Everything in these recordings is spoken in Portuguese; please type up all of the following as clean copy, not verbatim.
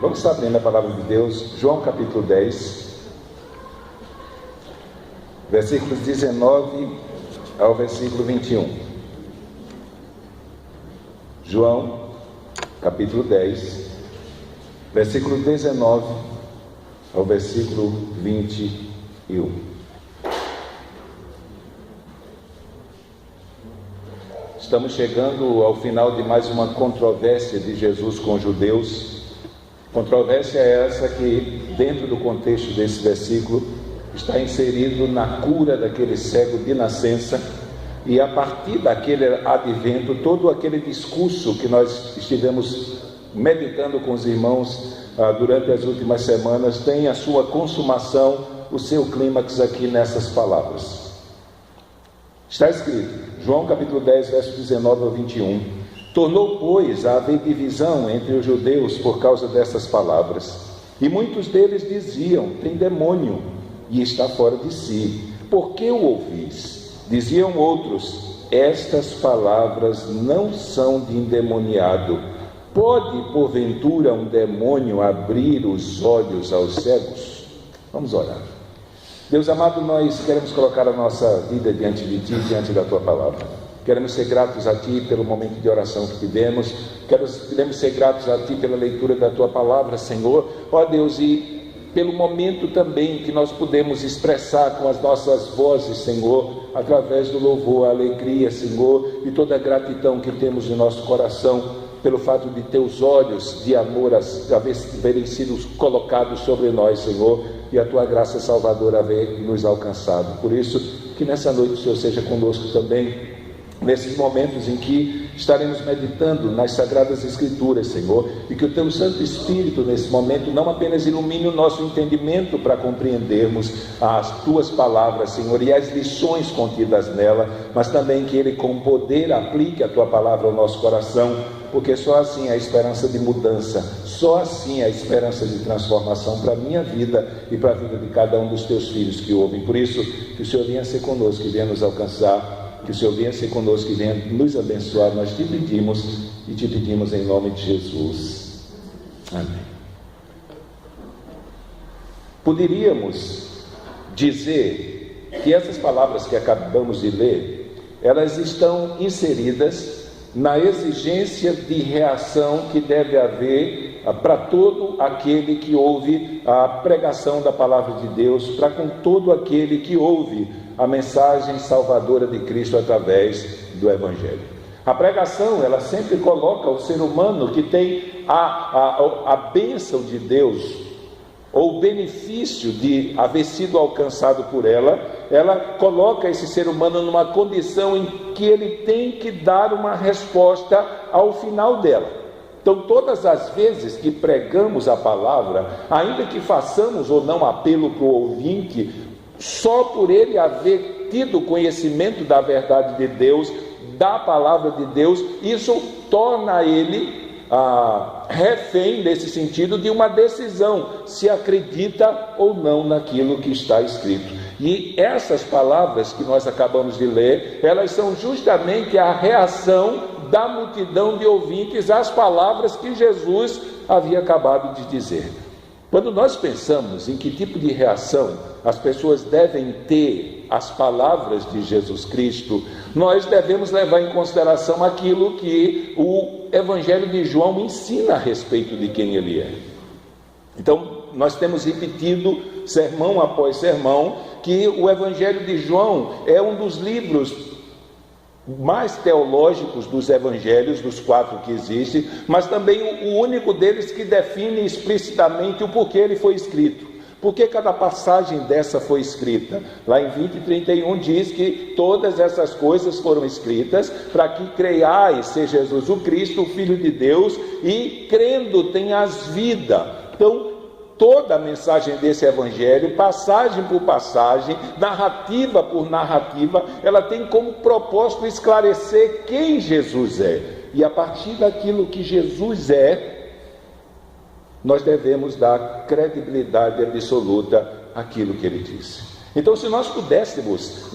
Vamos estar abrindo a palavra de Deus, João capítulo 10, versículos 19 ao versículo 21. João capítulo 10, versículo 19 ao versículo 21. Estamos chegando ao final de mais uma controvérsia de Jesus com os judeus. Controvérsia é essa que, dentro do contexto desse versículo, está inserido na cura daquele cego de nascença, e a partir daquele advento, todo aquele discurso que nós estivemos meditando com os irmãos durante as últimas semanas, tem a sua consumação, o seu clímax aqui nessas palavras. Está escrito, João capítulo 10, versos 19 ao 21, tornou, pois, a haver divisão entre os judeus por causa dessas palavras, e muitos deles diziam, tem demônio, e está fora de si. Por que o ouvis? Diziam outros, estas palavras não são de endemoniado. Pode, porventura, um demônio abrir os olhos aos cegos? Vamos orar. Deus amado, nós queremos colocar a nossa vida diante de Ti, diante da Tua palavra. Queremos ser gratos a Ti pelo momento de oração que tivemos. Queremos ser gratos a Ti pela leitura da Tua palavra, Senhor. Ó Deus, e pelo momento também que nós podemos expressar com as nossas vozes, Senhor, através do louvor, a alegria, Senhor, e toda a gratidão que temos no nosso coração, pelo fato de Teus olhos de amor haverem sido colocados sobre nós, Senhor, e a Tua graça salvadora haver nos alcançado. Por isso, que nessa noite o Senhor seja conosco também, nesses momentos em que estaremos meditando nas Sagradas Escrituras, Senhor, e que o Teu Santo Espírito, nesse momento, não apenas ilumine o nosso entendimento para compreendermos as Tuas palavras, Senhor, e as lições contidas nela, mas também que Ele, com poder, aplique a Tua palavra ao nosso coração, porque só assim é a esperança de mudança, só assim é a esperança de transformação para a minha vida e para a vida de cada um dos Teus filhos que ouvem. Por isso, que o Senhor venha ser conosco, que venha nos alcançar, que o Senhor venha ser conosco, que venha nos abençoar. Nós te pedimos e te pedimos em nome de Jesus. Amém. Poderíamos dizer que essas palavras que acabamos de ler, elas estão inseridas na exigência de reação que deve haver para todo aquele que ouve a pregação da palavra de Deus, para com todo aquele que ouve a mensagem salvadora de Cristo através do Evangelho. A pregação, ela sempre coloca o ser humano que tem a bênção de Deus, ou o benefício de haver sido alcançado por ela coloca esse ser humano numa condição em que ele tem que dar uma resposta ao final dela. Então, todas as vezes que pregamos a palavra, ainda que façamos ou não apelo para o ouvinte, só por ele haver tido conhecimento da verdade de Deus, da palavra de Deus, isso torna ele refém, nesse sentido, de uma decisão, se acredita ou não naquilo que está escrito. E essas palavras que nós acabamos de ler, elas são justamente a reação da multidão de ouvintes às palavras que Jesus havia acabado de dizer. Quando nós pensamos em que tipo de reação as pessoas devem ter às palavras de Jesus Cristo, nós devemos levar em consideração aquilo que o Evangelho de João ensina a respeito de quem ele é. Então, nós temos repetido, sermão após sermão, que o Evangelho de João é um dos livros mais teológicos dos evangelhos, dos 4 que existem, mas também o único deles que define explicitamente o porquê ele foi escrito. Por que cada passagem dessa foi escrita? Lá em 20:31 diz que todas essas coisas foram escritas para que creiais ser Jesus o Cristo, o Filho de Deus, e crendo tenhas vida. Então, toda a mensagem desse evangelho, passagem por passagem, narrativa por narrativa, ela tem como propósito esclarecer quem Jesus é. E a partir daquilo que Jesus é, nós devemos dar credibilidade absoluta àquilo que ele disse. Então, se nós pudéssemos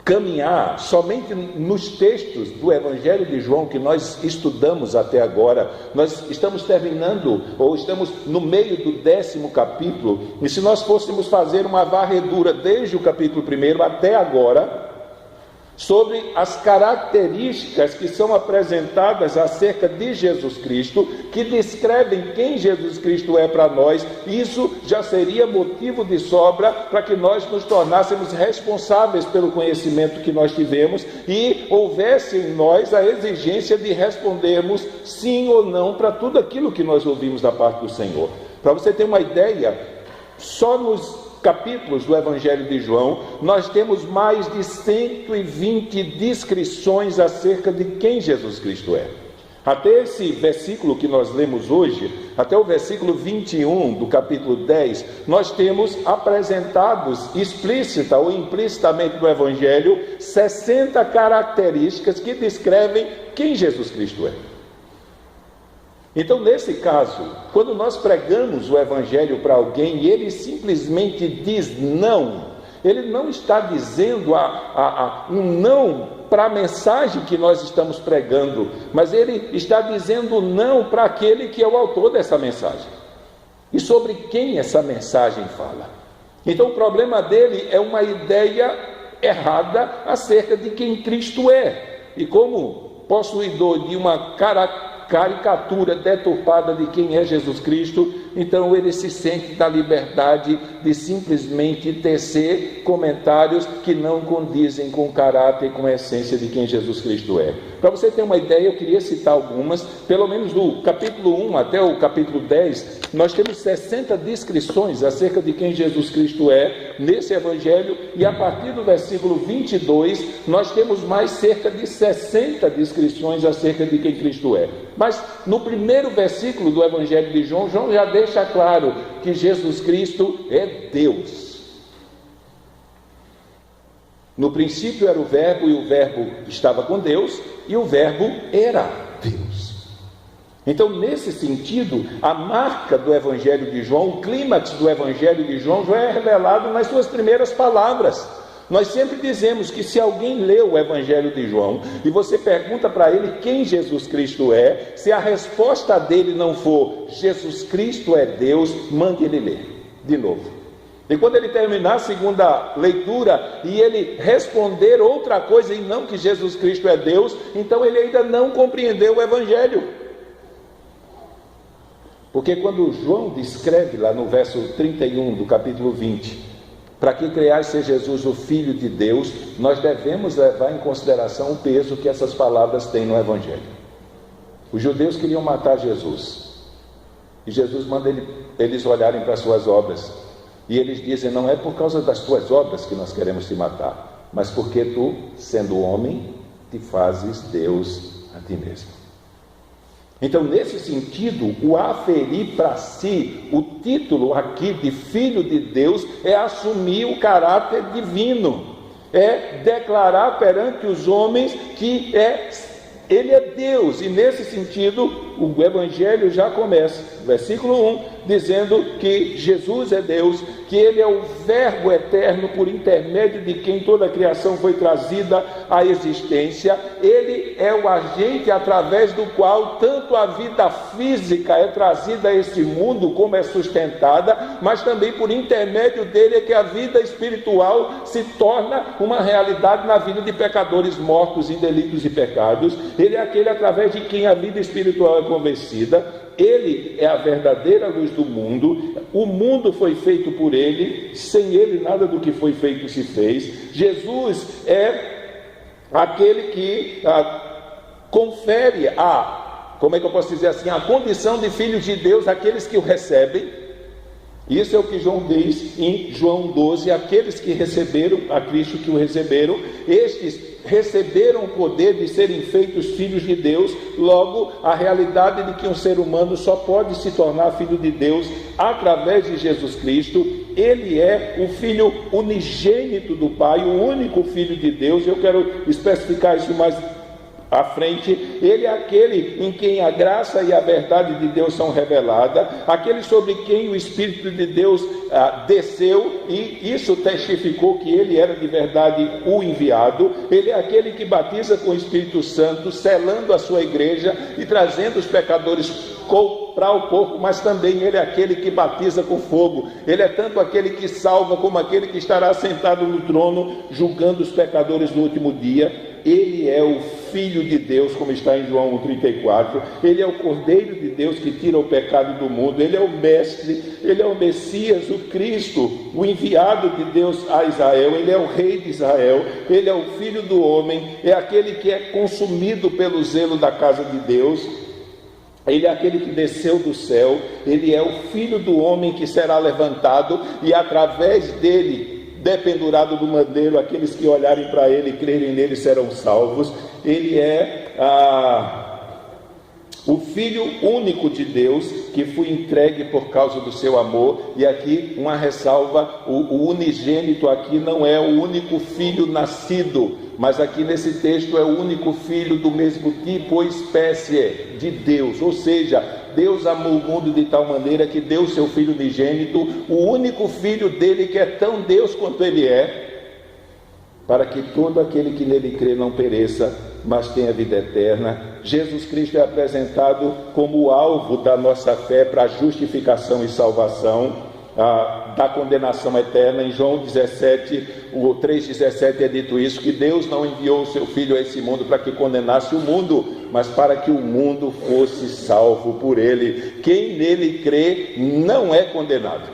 caminhar somente nos textos do Evangelho de João que nós estudamos até agora. Nós estamos terminando, ou estamos no meio do 10º capítulo, e se nós fôssemos fazer uma varredura desde o capítulo 1 até agora, sobre as características que são apresentadas acerca de Jesus Cristo, que descrevem quem Jesus Cristo é para nós, isso já seria motivo de sobra para que nós nos tornássemos responsáveis pelo conhecimento que nós tivemos e houvesse em nós a exigência de respondermos sim ou não para tudo aquilo que nós ouvimos da parte do Senhor. Para você ter uma ideia, só nos capítulos do Evangelho de João, nós temos mais de 120 descrições acerca de quem Jesus Cristo é. Até esse versículo que nós lemos hoje, até o versículo 21 do capítulo 10, nós temos apresentados explícita ou implicitamente no Evangelho 60 características que descrevem quem Jesus Cristo é. Então, nesse caso, quando nós pregamos o Evangelho para alguém e ele simplesmente diz não, ele não está dizendo um não para a mensagem que nós estamos pregando, mas ele está dizendo não para aquele que é o autor dessa mensagem e sobre quem essa mensagem fala. Então, o problema dele é uma ideia errada acerca de quem Cristo é, e como possuidor de uma caricatura deturpada de quem é Jesus Cristo, então ele se sente na liberdade de simplesmente tecer comentários que não condizem com o caráter e com a essência de quem Jesus Cristo é. Para você ter uma ideia, eu queria citar algumas, pelo menos do capítulo 1 até o capítulo 10, nós temos 60 descrições acerca de quem Jesus Cristo é nesse Evangelho, e a partir do versículo 22, nós temos mais cerca de 60 descrições acerca de quem Cristo é. Mas no primeiro versículo do Evangelho de João, João já deixa claro que Jesus Cristo é Deus. No princípio era o Verbo, e o Verbo estava com Deus, e o Verbo era Deus. Então, nesse sentido, a marca do Evangelho de João, o clímax do Evangelho de João, já é revelado nas suas primeiras palavras. Nós sempre dizemos que se alguém lê o Evangelho de João e você pergunta para ele quem Jesus Cristo é, se a resposta dele não for Jesus Cristo é Deus, mande ele ler de novo. E quando ele terminar a segunda leitura e ele responder outra coisa e não que Jesus Cristo é Deus, então ele ainda não compreendeu o Evangelho. Porque quando João descreve lá no verso 31 do capítulo 20, para que creais ser Jesus o Filho de Deus, nós devemos levar em consideração o peso que essas palavras têm no Evangelho. Os judeus queriam matar Jesus, e Jesus manda eles olharem para as suas obras, e eles dizem: não é por causa das tuas obras que nós queremos te matar, mas porque tu, sendo homem, te fazes Deus a ti mesmo. Então, nesse sentido, o aferir para si o título aqui de Filho de Deus é assumir o caráter divino, é declarar perante os homens que ele é Deus. E nesse sentido, o Evangelho já começa, versículo 1, dizendo que Jesus é Deus, que ele é o Verbo eterno por intermédio de quem toda a criação foi trazida à existência. Ele é o agente através do qual tanto a vida física é trazida a este mundo como é sustentada, mas também por intermédio dele é que a vida espiritual se torna uma realidade na vida de pecadores mortos em delitos e pecados. Ele é aquele através de quem a vida espiritual é convencida. Ele é a verdadeira luz do mundo. O mundo foi feito por ele, sem ele nada do que foi feito se fez. Jesus é aquele que confere como é que eu posso dizer assim, a condição de filhos de Deus àqueles que o recebem. Isso é o que João diz em João 12, aqueles que receberam a Cristo, que o receberam, estes receberam o poder de serem feitos filhos de Deus. Logo, a realidade de que um ser humano só pode se tornar filho de Deus através de Jesus Cristo. Ele é o Filho unigênito do Pai, o único Filho de Deus. Eu quero especificar isso mais à frente. Ele é aquele em quem a graça e a verdade de Deus são reveladas, aquele sobre quem o Espírito de Deus desceu, e isso testificou que ele era de verdade o enviado. Ele é aquele que batiza com o Espírito Santo, selando a sua igreja e trazendo os pecadores para o corpo, mas também ele é aquele que batiza com fogo. Ele é tanto aquele que salva como aquele que estará sentado no trono julgando os pecadores no último dia. Ele é o Filho de Deus, como está em João 1,34. Ele é o Cordeiro de Deus que tira o pecado do mundo. Ele é o Mestre, ele é o Messias, o Cristo, o enviado de Deus a Israel. Ele é o Rei de Israel, ele é o Filho do homem, é aquele que é consumido pelo zelo da casa de Deus. Ele é aquele que desceu do céu, ele é o Filho do homem que será levantado, e através dele, dependurado do madeiro, aqueles que olharem para ele e crerem nele serão salvos. Ele é o Filho único de Deus, que foi entregue por causa do seu amor. E aqui uma ressalva: o unigênito aqui não é o único filho nascido, mas aqui nesse texto é o único filho do mesmo tipo ou espécie de Deus. Ou seja, Deus amou o mundo de tal maneira que deu o seu Filho unigênito, o único filho dele, que é tão Deus quanto ele é, para que todo aquele que nele crê não pereça, mas tenha vida eterna. Jesus Cristo é apresentado como o alvo da nossa fé para a justificação e salvação da condenação eterna. Em João 17, o 3,17 é dito isso, que Deus não enviou o seu Filho a esse mundo para que condenasse o mundo, mas para que o mundo fosse salvo por ele. Quem nele crê não é condenado,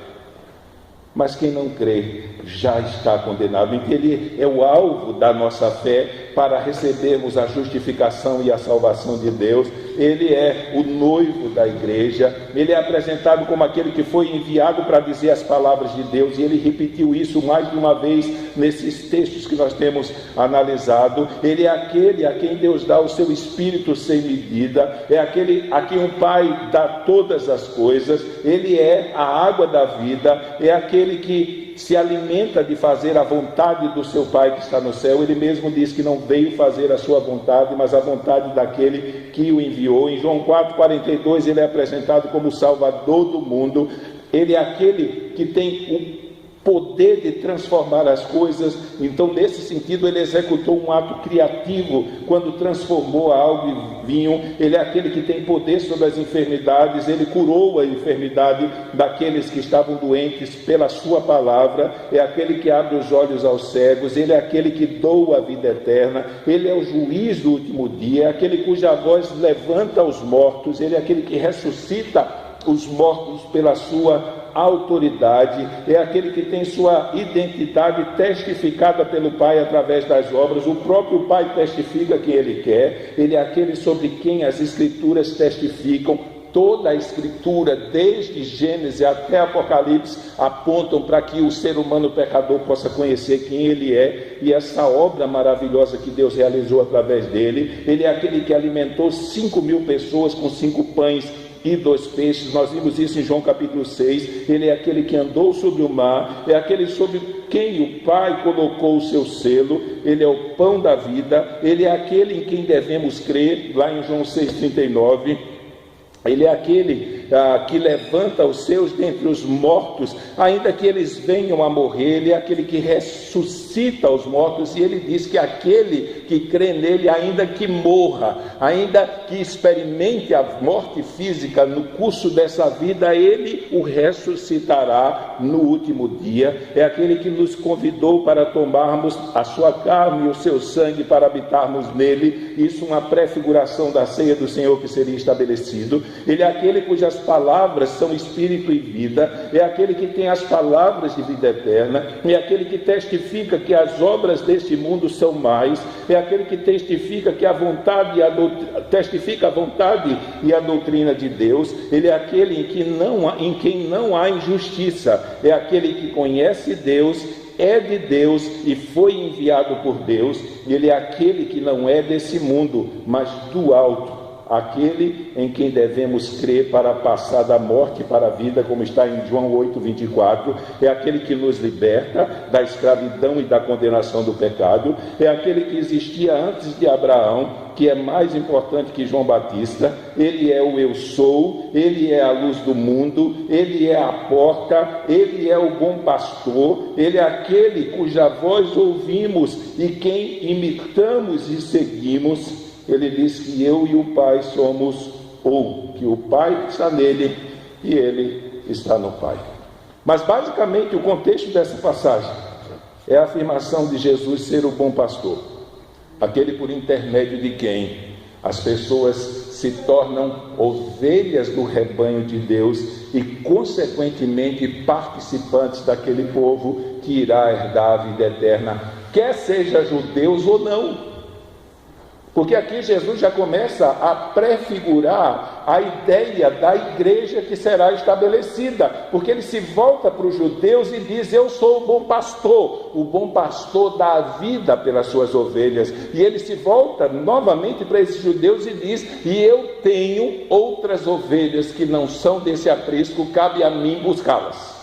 mas quem não crê já está condenado. Então ele é o alvo da nossa fé para recebermos a justificação e a salvação de Deus. Ele é o noivo da igreja, ele é apresentado como aquele que foi enviado para dizer as palavras de Deus, e ele repetiu isso mais de uma vez nesses textos que nós temos analisado. Ele é aquele a quem Deus dá o seu Espírito sem medida, é aquele a quem o Pai dá todas as coisas. Ele é a água da vida, é aquele que se alimenta de fazer a vontade do seu Pai que está no céu. Ele mesmo diz que não veio fazer a sua vontade, mas a vontade daquele que o enviou. Em João 4,42 ele é apresentado como o Salvador do mundo. Ele é aquele que tem o poder de transformar as coisas. Então, nesse sentido, ele executou um ato criativo quando transformou a água em vinho. Ele é aquele que tem poder sobre as enfermidades. Ele curou a enfermidade daqueles que estavam doentes pela sua palavra. É aquele que abre os olhos aos cegos. Ele é aquele que doa a vida eterna. Ele é o juiz do último dia, é aquele cuja voz levanta os mortos. Ele é aquele que ressuscita os mortos pela sua autoridade, é aquele que tem sua identidade testificada pelo Pai através das obras. O próprio Pai testifica quem ele quer. Ele é aquele sobre quem as Escrituras testificam. Toda a Escritura, desde Gênesis até Apocalipse, apontam para que o ser humano pecador possa conhecer quem ele é, e essa obra maravilhosa que Deus realizou através dele. Ele é aquele que alimentou 5.000 pessoas com 5 pães e 2 peixes. Nós vimos isso em João capítulo 6. Ele é aquele que andou sobre o mar, é aquele sobre quem o Pai colocou o seu selo. Ele é o pão da vida, ele é aquele em quem devemos crer, lá em João 6,39. Ele é aquele que levanta os seus dentre os mortos, ainda que eles venham a morrer. Ele é aquele que ressuscita os mortos, e ele diz que aquele que crê nele, ainda que morra, ainda que experimente a morte física no curso dessa vida, ele o ressuscitará no último dia. É aquele que nos convidou para tomarmos a sua carne e o seu sangue para habitarmos nele. Isso uma prefiguração da ceia do Senhor que seria estabelecido. Ele é aquele cujas palavras são espírito e vida, é aquele que tem as palavras de vida eterna, é aquele que testifica que as obras deste mundo são mais, é aquele que testifica que a vontade testifica a vontade e a doutrina de Deus. Ele é aquele em quem não há injustiça, é aquele que conhece Deus, é de Deus e foi enviado por Deus. Ele é aquele que não é desse mundo, mas do alto, aquele em quem devemos crer para passar da morte para a vida, como está em João 8:24, é aquele que nos liberta da escravidão e da condenação do pecado, é aquele que existia antes de Abraão, que é mais importante que João Batista. Ele é o eu sou, ele é a luz do mundo, ele é a porta, ele é o bom pastor, ele é aquele cuja voz ouvimos e quem imitamos e seguimos. Ele diz que eu e o Pai somos um, que o Pai está nele e ele está no Pai. Mas basicamente o contexto dessa passagem é a afirmação de Jesus ser o bom pastor, aquele por intermédio de quem as pessoas se tornam ovelhas do rebanho de Deus e consequentemente participantes daquele povo que irá herdar a vida eterna, quer seja judeus ou não. Porque aqui Jesus já começa a prefigurar a ideia da igreja que será estabelecida, porque ele se volta para os judeus e diz: eu sou o bom pastor dá a vida pelas suas ovelhas. E ele se volta novamente para esses judeus e diz: e eu tenho outras ovelhas que não são desse aprisco, cabe a mim buscá-las.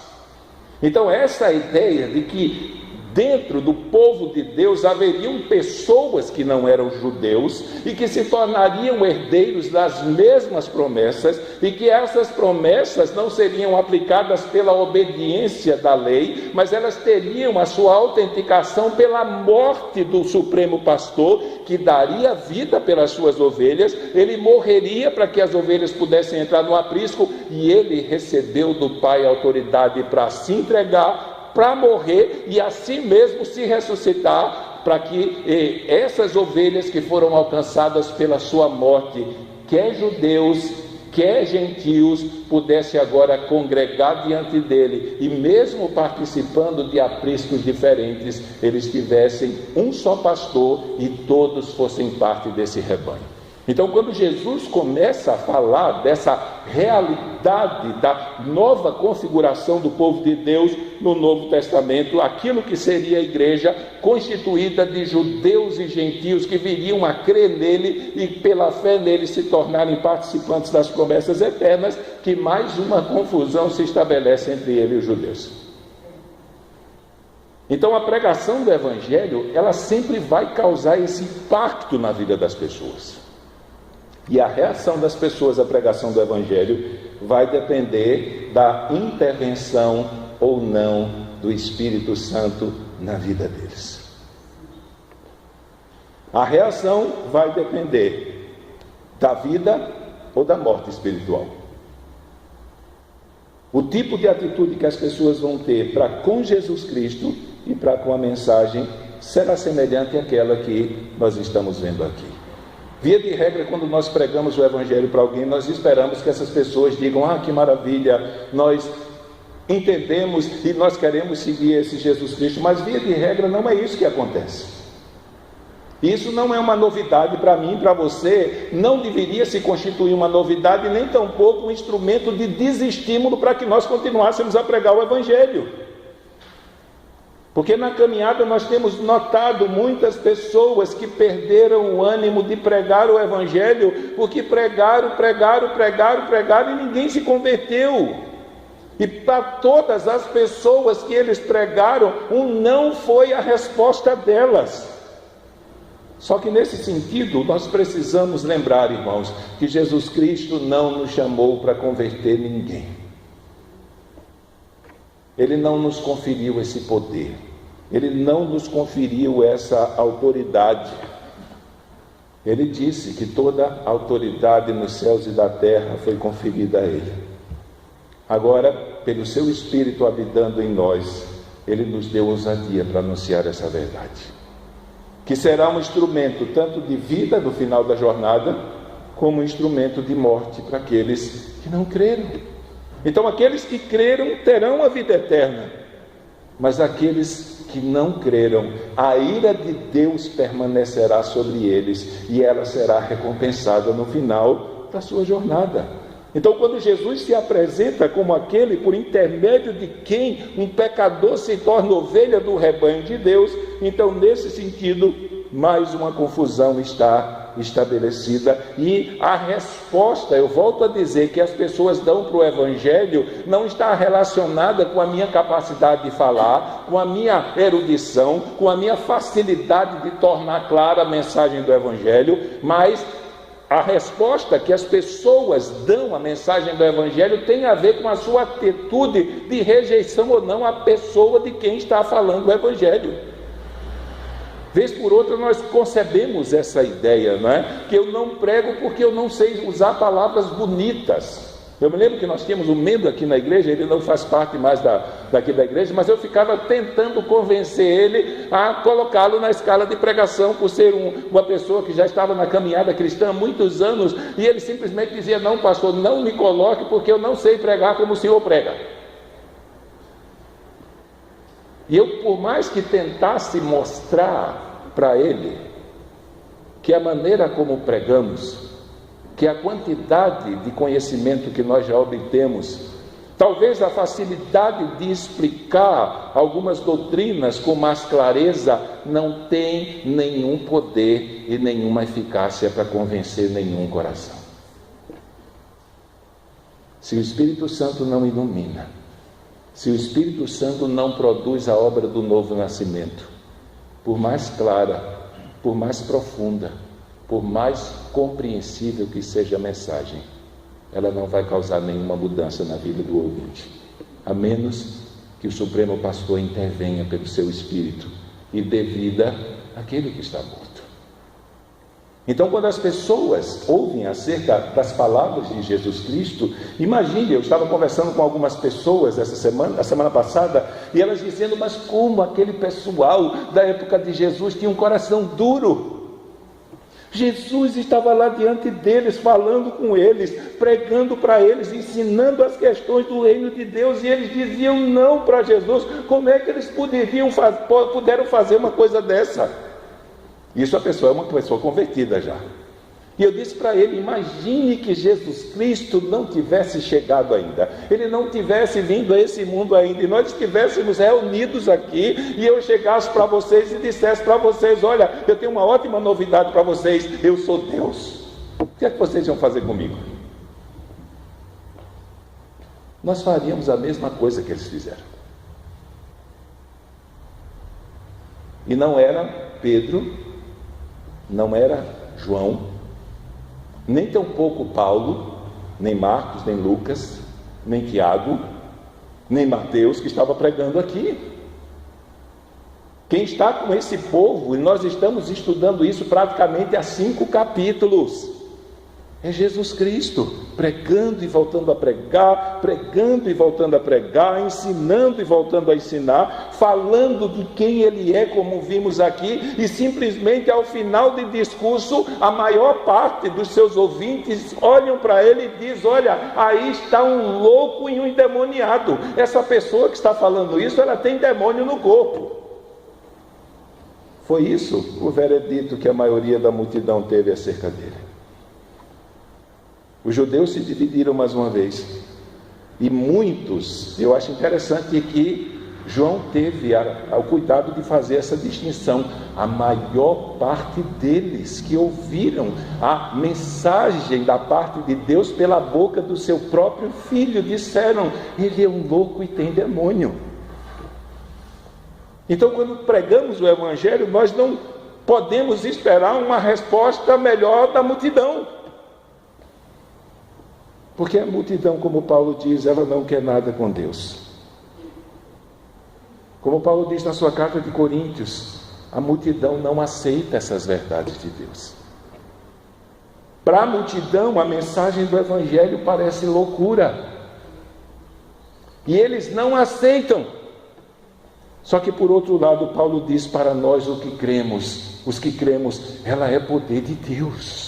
Então essa ideia de que dentro do povo de Deus haveriam pessoas que não eram judeus e que se tornariam herdeiros das mesmas promessas, e que essas promessas não seriam aplicadas pela obediência da lei, mas elas teriam a sua autenticação pela morte do supremo pastor, que daria vida pelas suas ovelhas. Ele morreria para que as ovelhas pudessem entrar no aprisco, e ele recebeu do Pai a autoridade para se entregar, para morrer e assim mesmo se ressuscitar, para que essas ovelhas que foram alcançadas pela sua morte, quer judeus, quer gentios, pudessem agora congregar diante dele, e mesmo participando de apriscos diferentes, eles tivessem um só pastor e todos fossem parte desse rebanho. Então, quando Jesus começa a falar dessa realidade da nova configuração do povo de Deus no Novo Testamento, aquilo que seria a igreja constituída de judeus e gentios que viriam a crer nele e pela fé nele se tornarem participantes das promessas eternas, que mais uma confusão se estabelece entre ele e os judeus. Então a pregação do Evangelho, ela sempre vai causar esse impacto na vida das pessoas. E a reação das pessoas à pregação do Evangelho vai depender da intervenção ou não do Espírito Santo na vida deles. A reação vai depender da vida ou da morte espiritual. O tipo de atitude que as pessoas vão ter para com Jesus Cristo e para com a mensagem será semelhante àquela que nós estamos vendo aqui. Via de regra, quando nós pregamos o Evangelho para alguém, nós esperamos que essas pessoas digam: ah, que maravilha, nós entendemos e nós queremos seguir esse Jesus Cristo. Mas via de regra não é isso que acontece. Isso não é uma novidade para mim, para você, não deveria se constituir uma novidade, nem tampouco um instrumento de desestímulo para que nós continuássemos a pregar o Evangelho. Porque na caminhada nós temos notado muitas pessoas que perderam o ânimo de pregar o Evangelho, porque pregaram e ninguém se converteu. E para todas as pessoas que eles pregaram, um não foi a resposta delas. Só que nesse sentido, nós precisamos lembrar, irmãos, que Jesus Cristo não nos chamou para converter ninguém. Ele não nos conferiu esse poder. Ele não nos conferiu essa autoridade. Ele disse que toda a autoridade nos céus e da terra foi conferida a Ele. Agora, pelo seu Espírito habitando em nós, Ele nos deu ousadia para anunciar essa verdade, que será um instrumento tanto de vida no final da jornada, como um instrumento de morte para aqueles que não creram. Então aqueles que creram terão a vida eterna, mas aqueles que não creram, a ira de Deus permanecerá sobre eles, e ela será recompensada no final da sua jornada. Então, quando Jesus se apresenta como aquele por intermédio de quem um pecador se torna ovelha do rebanho de Deus, então nesse sentido, mais uma confusão está estabelecida. E a resposta, eu volto a dizer, que as pessoas dão para o Evangelho não está relacionada com a minha capacidade de falar, com a minha erudição, com a minha facilidade de tornar clara a mensagem do Evangelho, mas a resposta que as pessoas dão à mensagem do Evangelho tem a ver com a sua atitude de rejeição ou não à pessoa de quem está falando o Evangelho. Vez por outra nós concebemos essa ideia, não é? Que eu não prego porque eu não sei usar palavras bonitas. Eu me lembro que nós tínhamos um membro aqui na igreja, ele não faz parte mais daqui da igreja, mas eu ficava tentando convencer ele a colocá-lo na escala de pregação, por ser uma pessoa que já estava na caminhada cristã há muitos anos, e ele simplesmente dizia: não, pastor, não me coloque, porque eu não sei pregar como o senhor prega. E eu, por mais que tentasse mostrar para ele que a maneira como pregamos, que a quantidade de conhecimento que nós já obtemos, talvez a facilidade de explicar algumas doutrinas com mais clareza, não tem nenhum poder e nenhuma eficácia para convencer nenhum coração. Se o Espírito Santo não ilumina, se o Espírito Santo não produz a obra do novo nascimento, por mais clara, por mais profunda, por mais compreensível que seja a mensagem, ela não vai causar nenhuma mudança na vida do ouvinte, a menos que o Supremo Pastor intervenha pelo seu Espírito e dê vida àquele que está morto. Então, quando as pessoas ouvem acerca das palavras de Jesus Cristo, imagine, eu estava conversando com algumas pessoas a semana passada, e elas dizendo: mas como aquele pessoal da época de Jesus tinha um coração duro. Jesus estava lá diante deles, falando com eles, pregando para eles, ensinando as questões do reino de Deus, e eles diziam não para Jesus. Como é que eles puderam fazer uma coisa dessa? Isso a pessoa é uma pessoa convertida já. E eu disse para ele: imagine que Jesus Cristo não tivesse chegado ainda, ele não tivesse vindo a esse mundo ainda, e nós estivéssemos reunidos aqui, e eu chegasse para vocês e dissesse para vocês: olha, eu tenho uma ótima novidade para vocês, eu sou Deus. O que é que vocês iam fazer comigo? Nós faríamos a mesma coisa que eles fizeram. E não era Pedro, não era João, nem tampouco Paulo, nem Marcos, nem Lucas, nem Tiago, nem Mateus que estava pregando aqui. Quem está com esse povo, e nós estamos estudando isso praticamente há 5 capítulos, é Jesus Cristo, pregando e voltando a pregar, pregando e voltando a pregar, ensinando e voltando a ensinar, falando de quem Ele é, como vimos aqui, e simplesmente ao final do discurso, a maior parte dos seus ouvintes olham para Ele e diz: olha, aí está um louco e um endemoniado. Essa pessoa que está falando isso, ela tem demônio no corpo. Foi isso o veredito que a maioria da multidão teve acerca dele. Os judeus se dividiram mais uma vez, e muitos, eu acho interessante que João teve o cuidado de fazer essa distinção. A maior parte deles que ouviram a mensagem da parte de Deus pela boca do seu próprio filho, disseram: ele é um louco e tem demônio. Então, quando pregamos o Evangelho, nós não podemos esperar uma resposta melhor da multidão. Porque a multidão, como Paulo diz, ela não quer nada com Deus. Como Paulo diz na sua carta de Coríntios, a multidão não aceita essas verdades de Deus. Para a multidão, a mensagem do Evangelho parece loucura. E eles não aceitam. Só que, por outro lado, Paulo diz para nós os que cremos, ela é poder de Deus.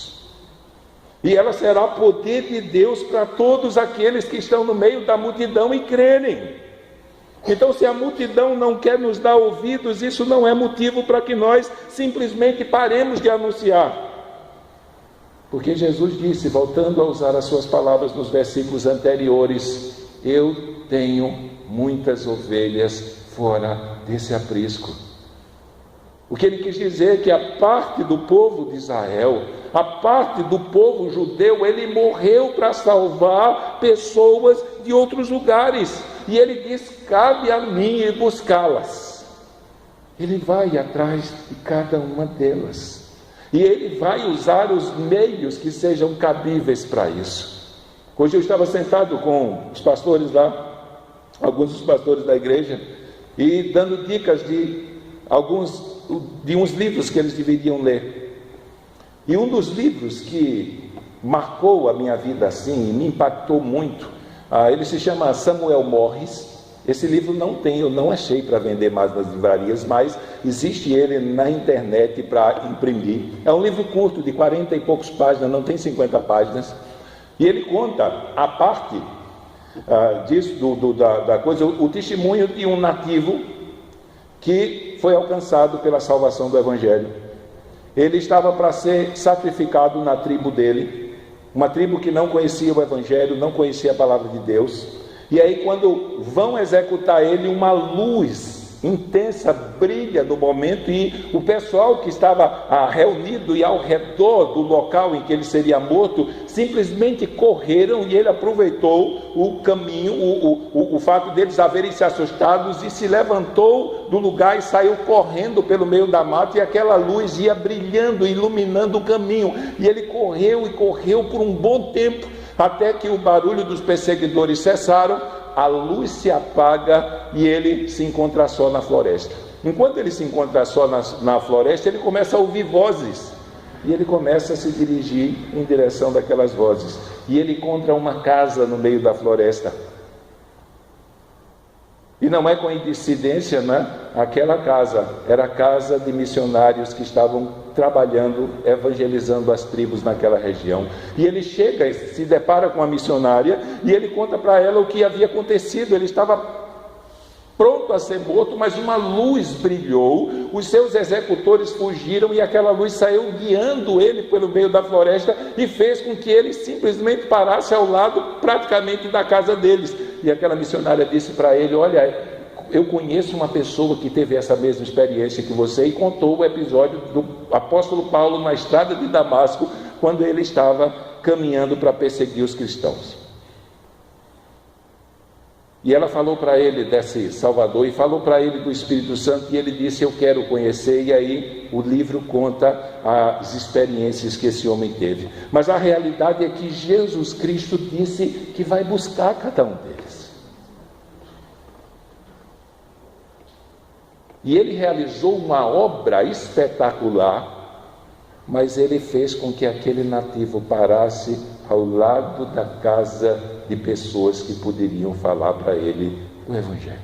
E ela será poder de Deus para todos aqueles que estão no meio da multidão e crerem. Então, se a multidão não quer nos dar ouvidos, isso não é motivo para que nós simplesmente paremos de anunciar. Porque Jesus disse, voltando a usar as suas palavras nos versículos anteriores: eu tenho muitas ovelhas fora desse aprisco. O que ele quis dizer é que a parte do povo de Israel, a parte do povo judeu, ele morreu para salvar pessoas de outros lugares. E ele diz: cabe a mim ir buscá-las. Ele vai atrás de cada uma delas. E ele vai usar os meios que sejam cabíveis para isso. Hoje eu estava sentado com os pastores lá, alguns dos pastores da igreja, e dando dicas de uns livros que eles deveriam ler. E um dos livros que marcou a minha vida assim, e me impactou muito, ele se chama Samuel Morris. Esse livro eu não achei para vender mais nas livrarias, mas existe ele na internet para imprimir. É um livro curto, de 40 e poucos páginas, não tem 50 páginas. E ele conta a parte disso, da coisa, o testemunho de um nativo que foi alcançado pela salvação do Evangelho. Ele estava para ser sacrificado na tribo dele, uma tribo que não conhecia o Evangelho, não conhecia a palavra de Deus. E aí, quando vão executar ele, uma luz intensa brilha no momento, e o pessoal que estava reunido e ao redor do local em que ele seria morto, simplesmente correram, e ele aproveitou o caminho, o fato deles haverem se assustado, e se levantou do lugar e saiu correndo pelo meio da mata, e aquela luz ia brilhando, iluminando o caminho, e ele correu e correu por um bom tempo, até que o barulho dos perseguidores cessaram, a luz se apaga e ele se encontra só na floresta. Enquanto ele se encontra só na floresta, ele começa a ouvir vozes, e ele começa a se dirigir em direção daquelas vozes, e ele encontra uma casa no meio da floresta. E não é coincidência, né? Aquela casa era a casa de missionários que estavam trabalhando, evangelizando as tribos naquela região. E ele chega e se depara com a missionária, e ele conta para ela o que havia acontecido. Ele estava pronto a ser morto, mas uma luz brilhou, os seus executores fugiram, e aquela luz saiu guiando ele pelo meio da floresta, e fez com que ele simplesmente parasse ao lado praticamente da casa deles. E aquela missionária disse para ele: olha, eu conheço uma pessoa que teve essa mesma experiência que você, e contou o episódio do apóstolo Paulo na estrada de Damasco, quando ele estava caminhando para perseguir os cristãos. E ela falou para ele desse Salvador, e falou para ele do Espírito Santo, e ele disse: eu quero conhecer. E aí o livro conta as experiências que esse homem teve. Mas a realidade é que Jesus Cristo disse que vai buscar cada um deles. E ele realizou uma obra espetacular, mas ele fez com que aquele nativo parasse ao lado da casa de pessoas que poderiam falar para ele o Evangelho.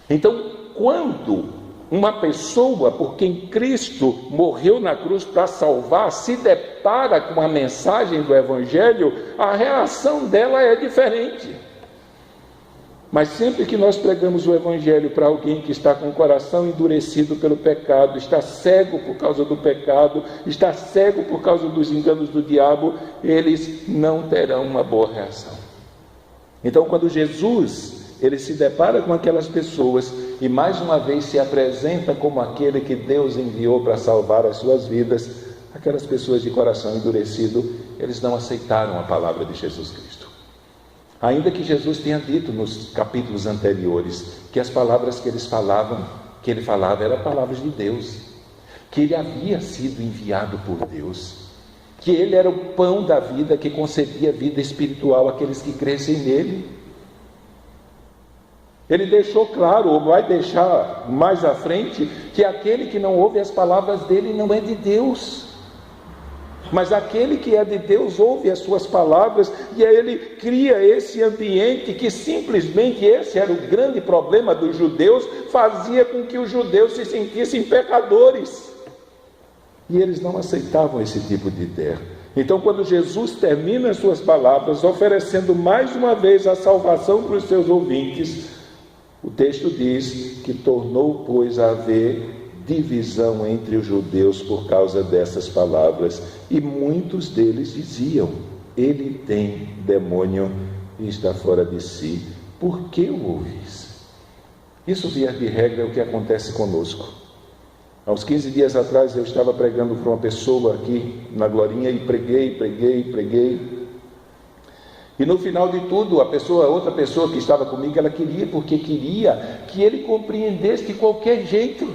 Então, quando uma pessoa por quem Cristo morreu na cruz para salvar se depara com a mensagem do Evangelho, a reação dela é diferente. Mas sempre que nós pregamos o Evangelho para alguém que está com o coração endurecido pelo pecado, está cego por causa do pecado, está cego por causa dos enganos do diabo, eles não terão uma boa reação. Então, quando Jesus ele se depara com aquelas pessoas e mais uma vez se apresenta como aquele que Deus enviou para salvar as suas vidas, aquelas pessoas de coração endurecido, eles não aceitaram a palavra de Jesus Cristo. Ainda que Jesus tenha dito nos capítulos anteriores que as palavras que ele falava eram palavras de Deus, que ele havia sido enviado por Deus, que ele era o pão da vida que concedia vida espiritual àqueles que crescem nele. Ele deixou claro, ou vai deixar mais à frente, que aquele que não ouve as palavras dele não é de Deus. Mas aquele que é de Deus ouve as suas palavras, e aí ele cria esse ambiente que simplesmente, esse era o grande problema dos judeus, fazia com que os judeus se sentissem pecadores. E eles não aceitavam esse tipo de ideia. Então, quando Jesus termina as suas palavras, oferecendo mais uma vez a salvação para os seus ouvintes, o texto diz que tornou, pois, a haver divisão entre os judeus por causa dessas palavras, e muitos deles diziam: ele tem demônio e está fora de si, por que o ouvis? Isso, via de regra, é o que acontece conosco. Há uns 15 dias atrás eu estava pregando para uma pessoa aqui na Glorinha e preguei. E no final de tudo, outra pessoa que estava comigo, ela queria que ele compreendesse de qualquer jeito.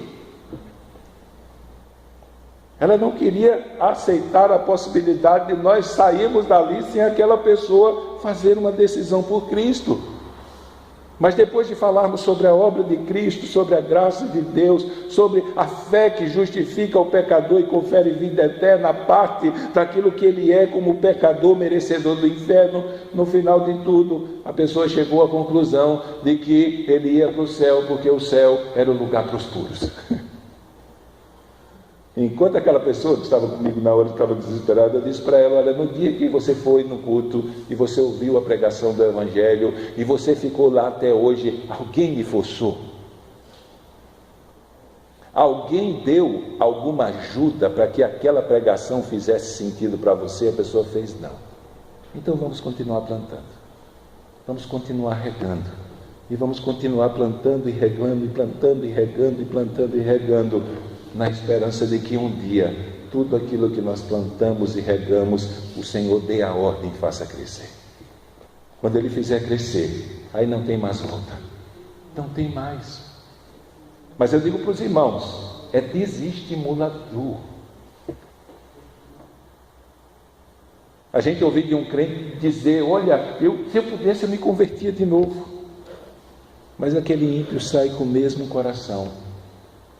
Ela não queria aceitar a possibilidade de nós sairmos dali sem aquela pessoa fazer uma decisão por Cristo. Mas depois de falarmos sobre a obra de Cristo, sobre a graça de Deus, sobre a fé que justifica o pecador e confere vida eterna, a parte daquilo que ele é como pecador merecedor do inferno, no final de tudo, a pessoa chegou à conclusão de que ele ia para o céu, porque o céu era o lugar para os puros. Enquanto aquela pessoa que estava comigo na hora estava desesperada, eu disse para ela: olha, no dia que você foi no culto e você ouviu a pregação do Evangelho e você ficou lá até hoje, alguém lhe forçou? Alguém deu alguma ajuda para que aquela pregação fizesse sentido para você? A pessoa fez não. Então vamos continuar plantando, vamos continuar regando, e vamos continuar plantando e regando, e plantando e regando, e plantando e regando, na esperança de que um dia, tudo aquilo que nós plantamos e regamos, o Senhor dê a ordem e faça crescer. Quando Ele fizer crescer, aí não tem mais volta, não tem mais. Mas eu digo para os irmãos, é desestimulador. A gente ouviu de um crente dizer: olha, se eu pudesse eu me convertia de novo. Mas aquele ímpio sai com o mesmo coração,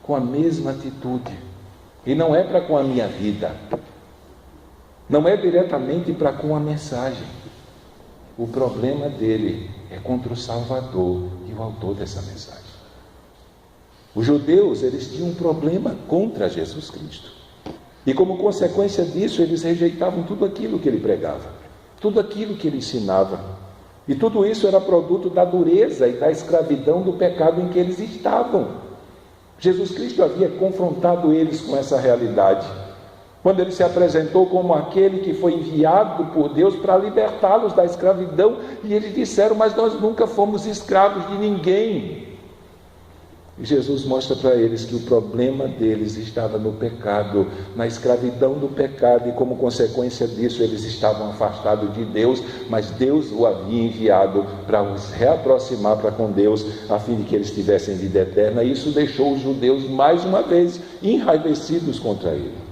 com a mesma atitude, e não é para com a minha vida, não é diretamente para com a mensagem. O problema dele é contra o Salvador e o autor dessa mensagem. Os judeus, eles tinham um problema contra Jesus Cristo, e como consequência disso, eles rejeitavam tudo aquilo que ele pregava, tudo aquilo que ele ensinava, e tudo isso era produto da dureza e da escravidão do pecado em que eles estavam. Jesus Cristo havia confrontado eles com essa realidade, quando ele se apresentou como aquele que foi enviado por Deus para libertá-los da escravidão, e eles disseram: mas nós nunca fomos escravos de ninguém. E Jesus mostra para eles que o problema deles estava no pecado, na escravidão do pecado, e como consequência disso eles estavam afastados de Deus, mas Deus o havia enviado para os reaproximar para com Deus, a fim de que eles tivessem vida eterna. E isso deixou os judeus mais uma vez enraivecidos contra ele.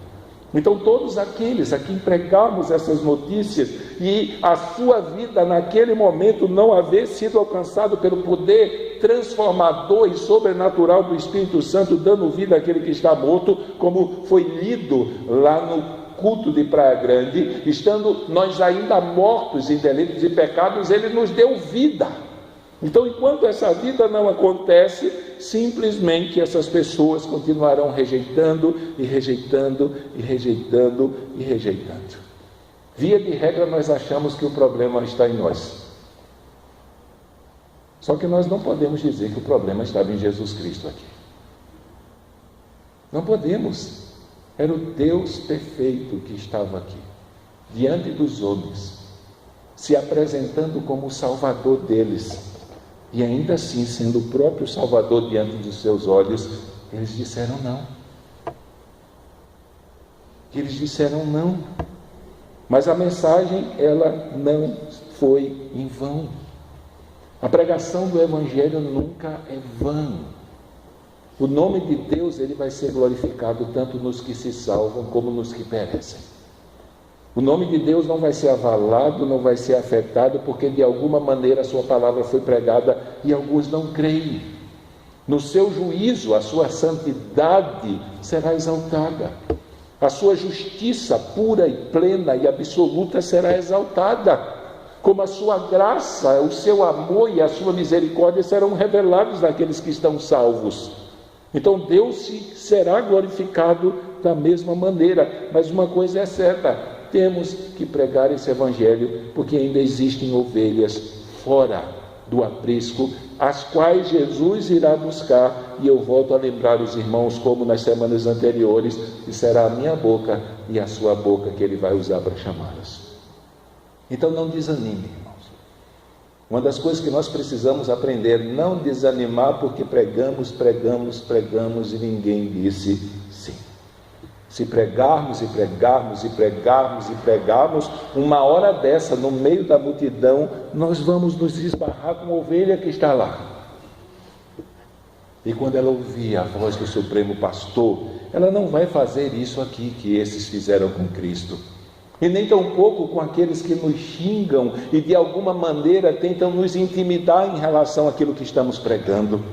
Então todos aqueles a quem pregamos essas notícias, e a sua vida naquele momento não haver sido alcançado pelo poder transformador e sobrenatural do Espírito Santo, dando vida àquele que está morto, como foi lido lá no culto de Praia Grande, estando nós ainda mortos em delitos e pecados, ele nos deu vida. Então, enquanto essa vida não acontece, simplesmente essas pessoas continuarão rejeitando e rejeitando e rejeitando e rejeitando. Via de regra, nós achamos que o problema está em nós. Só que nós não podemos dizer que o problema estava em Jesus Cristo aqui. Não podemos. Era o Deus perfeito que estava aqui, diante dos homens, se apresentando como o Salvador deles. E ainda assim, sendo o próprio Salvador diante dos seus olhos, eles disseram não. Eles disseram não. Mas a mensagem, ela não foi em vão. A pregação do Evangelho nunca é vã. O nome de Deus, ele vai ser glorificado tanto nos que se salvam como nos que perecem. O nome de Deus não vai ser avalado, não vai ser afetado, porque de alguma maneira a sua palavra foi pregada e alguns não creem. No seu juízo, a sua santidade será exaltada. A sua justiça pura e plena e absoluta será exaltada. Como a sua graça, o seu amor e a sua misericórdia serão revelados naqueles que estão salvos. Então Deus será glorificado da mesma maneira. Mas uma coisa é certa: temos que pregar esse Evangelho, porque ainda existem ovelhas fora do aprisco, as quais Jesus irá buscar. E eu volto a lembrar os irmãos, como nas semanas anteriores, que será a minha boca e a sua boca que ele vai usar para chamá-las. Então não desanime, irmãos. Uma das coisas que nós precisamos aprender é não desanimar, porque pregamos e ninguém disse sim. Se pregarmos, uma hora dessa, no meio da multidão, nós vamos nos esbarrar com a ovelha que está lá. E quando ela ouvir a voz do Supremo Pastor, ela não vai fazer isso aqui que esses fizeram com Cristo. E nem tampouco com aqueles que nos xingam e de alguma maneira tentam nos intimidar em relação àquilo que estamos pregando.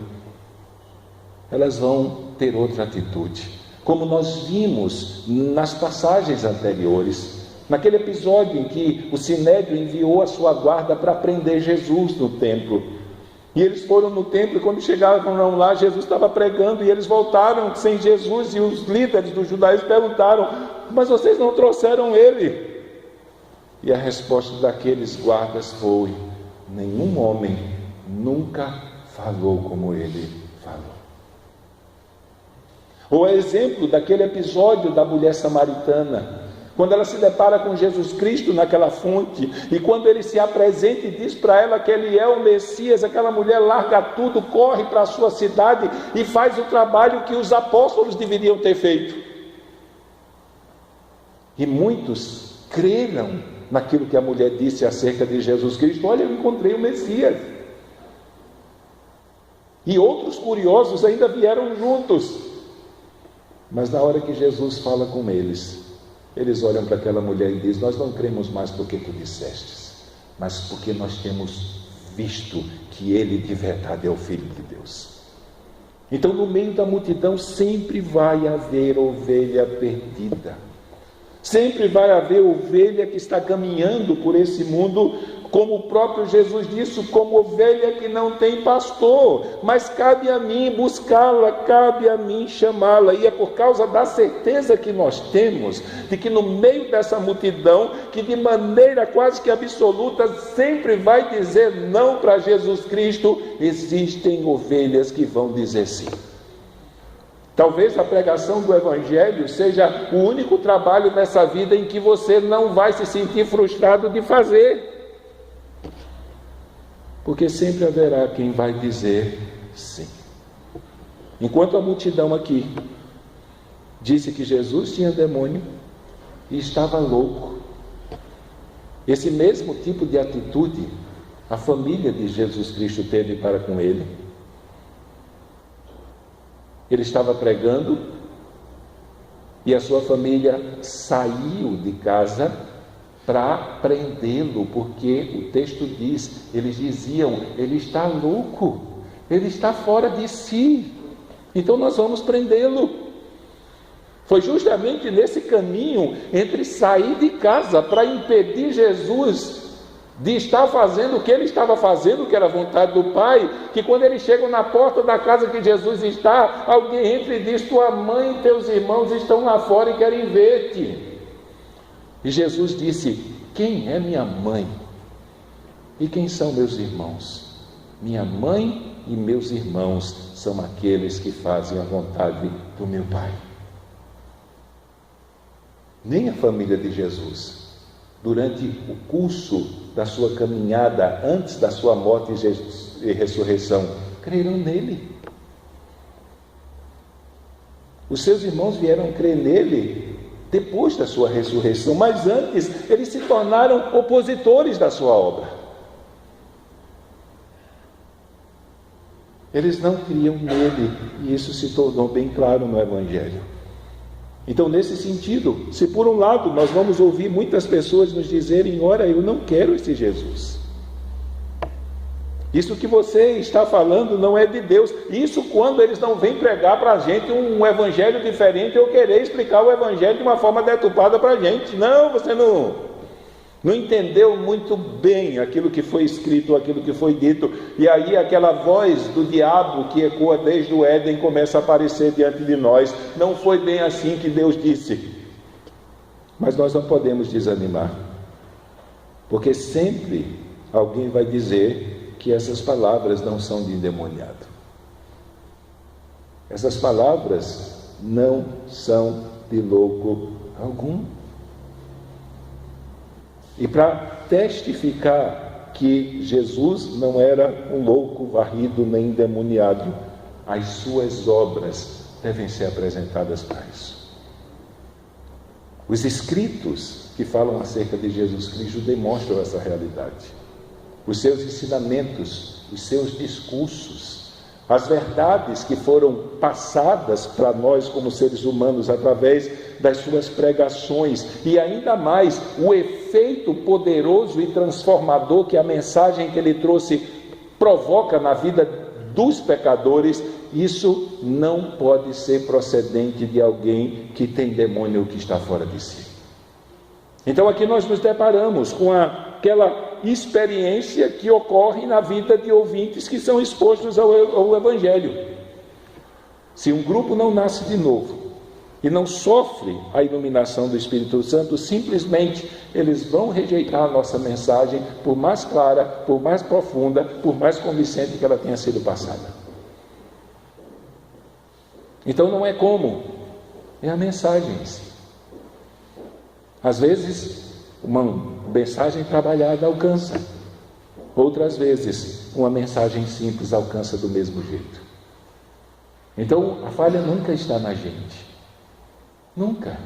Elas vão ter outra atitude. Como nós vimos nas passagens anteriores, naquele episódio em que o Sinédrio enviou a sua guarda para prender Jesus no templo. E eles foram no templo e quando chegaram lá, Jesus estava pregando e eles voltaram sem Jesus. E os líderes dos judaísmos perguntaram: mas vocês não trouxeram ele? E a resposta daqueles guardas foi: nenhum homem nunca falou como ele falou. Ou é exemplo daquele episódio da mulher samaritana, quando ela se depara com Jesus Cristo naquela fonte, e quando ele se apresenta e diz para ela que ele é o Messias, aquela mulher larga tudo, corre para a sua cidade e faz o trabalho que os apóstolos deveriam ter feito. E muitos creram naquilo que a mulher disse acerca de Jesus Cristo: olha, eu encontrei o Messias. E outros curiosos ainda vieram juntos. Mas na hora que Jesus fala com eles olham para aquela mulher e dizem: nós não cremos mais porque tu dissestes, mas porque nós temos visto que ele de verdade é o Filho de Deus. Então, no meio da multidão sempre vai haver ovelha perdida. Sempre vai haver ovelha que está caminhando por esse mundo, como o próprio Jesus disse, como ovelha que não tem pastor. Mas cabe a mim buscá-la, cabe a mim chamá-la. E é por causa da certeza que nós temos, de que no meio dessa multidão, que de maneira quase que absoluta, sempre vai dizer não para Jesus Cristo, existem ovelhas que vão dizer sim. Talvez a pregação do Evangelho seja o único trabalho nessa vida em que você não vai se sentir frustrado de fazer. Porque sempre haverá quem vai dizer sim. Enquanto a multidão aqui disse que Jesus tinha demônio e estava louco, esse mesmo tipo de atitude a família de Jesus Cristo teve para com ele. Ele estava pregando e a sua família saiu de casa para prendê-lo, porque o texto diz, eles diziam: ele está louco, ele está fora de si, então nós vamos prendê-lo. Foi justamente nesse caminho entre sair de casa para impedir Jesus de estar fazendo o que ele estava fazendo, que era a vontade do Pai, que quando eles chegam na porta da casa que Jesus está, alguém entra e diz: tua mãe e teus irmãos estão lá fora e querem ver-te. E Jesus disse: quem é minha mãe? E quem são meus irmãos? Minha mãe e meus irmãos são aqueles que fazem a vontade do meu Pai. Nem a família de Jesus, durante o curso da sua caminhada, antes da sua morte e ressurreição, creram nele. Os seus irmãos vieram crer nele depois da sua ressurreição, mas antes eles se tornaram opositores da sua obra. Eles não criam nele, e isso se tornou bem claro no Evangelho. Então, nesse sentido, se por um lado nós vamos ouvir muitas pessoas nos dizerem: ora, eu não quero esse Jesus, isso que você está falando não é de Deus. Isso quando eles não vêm pregar para a gente um evangelho diferente, ou querer explicar o evangelho de uma forma deturpada para a gente. Não, você não entendeu muito bem aquilo que foi escrito, aquilo que foi dito. E aí aquela voz do diabo que ecoa desde o Éden começa a aparecer diante de nós. Não foi bem assim que Deus disse. Mas nós não podemos desanimar, porque sempre alguém vai dizer que essas palavras não são de endemoniado. Essas palavras não são de louco algum. E para testificar que Jesus não era um louco varrido nem endemoniado. As suas obras devem ser apresentadas para isso. Os escritos que falam acerca de Jesus Cristo demonstram essa realidade. Os seus ensinamentos, os seus discursos, as verdades que foram passadas para nós como seres humanos através das suas pregações, e ainda mais o efeito poderoso e transformador que a mensagem que ele trouxe provoca na vida dos pecadores, isso não pode ser procedente de alguém que tem demônio que está fora de si. Então aqui nós nos deparamos com aquela experiência que ocorre na vida de ouvintes que são expostos ao Evangelho. Se um grupo não nasce de novo e não sofre a iluminação do Espírito Santo, simplesmente eles vão rejeitar a nossa mensagem, por mais clara, por mais profunda, por mais convincente que ela tenha sido passada. Então não é como, é a mensagem em si. Às vezes, uma mensagem trabalhada alcança. Outras vezes, uma mensagem simples alcança do mesmo jeito. Então, a falha nunca está na gente. Nunca.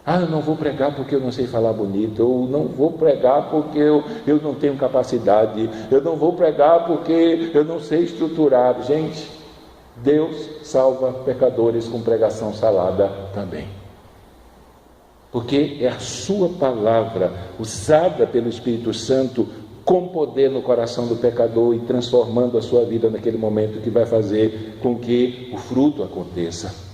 Eu não vou pregar porque eu não sei falar bonito. Eu não vou pregar porque eu não tenho capacidade. Eu não vou pregar porque eu não sei estruturar. Gente, Deus salva pecadores com pregação salada também. Porque é a sua palavra, usada pelo Espírito Santo, com poder no coração do pecador e transformando a sua vida naquele momento, que vai fazer com que o fruto aconteça.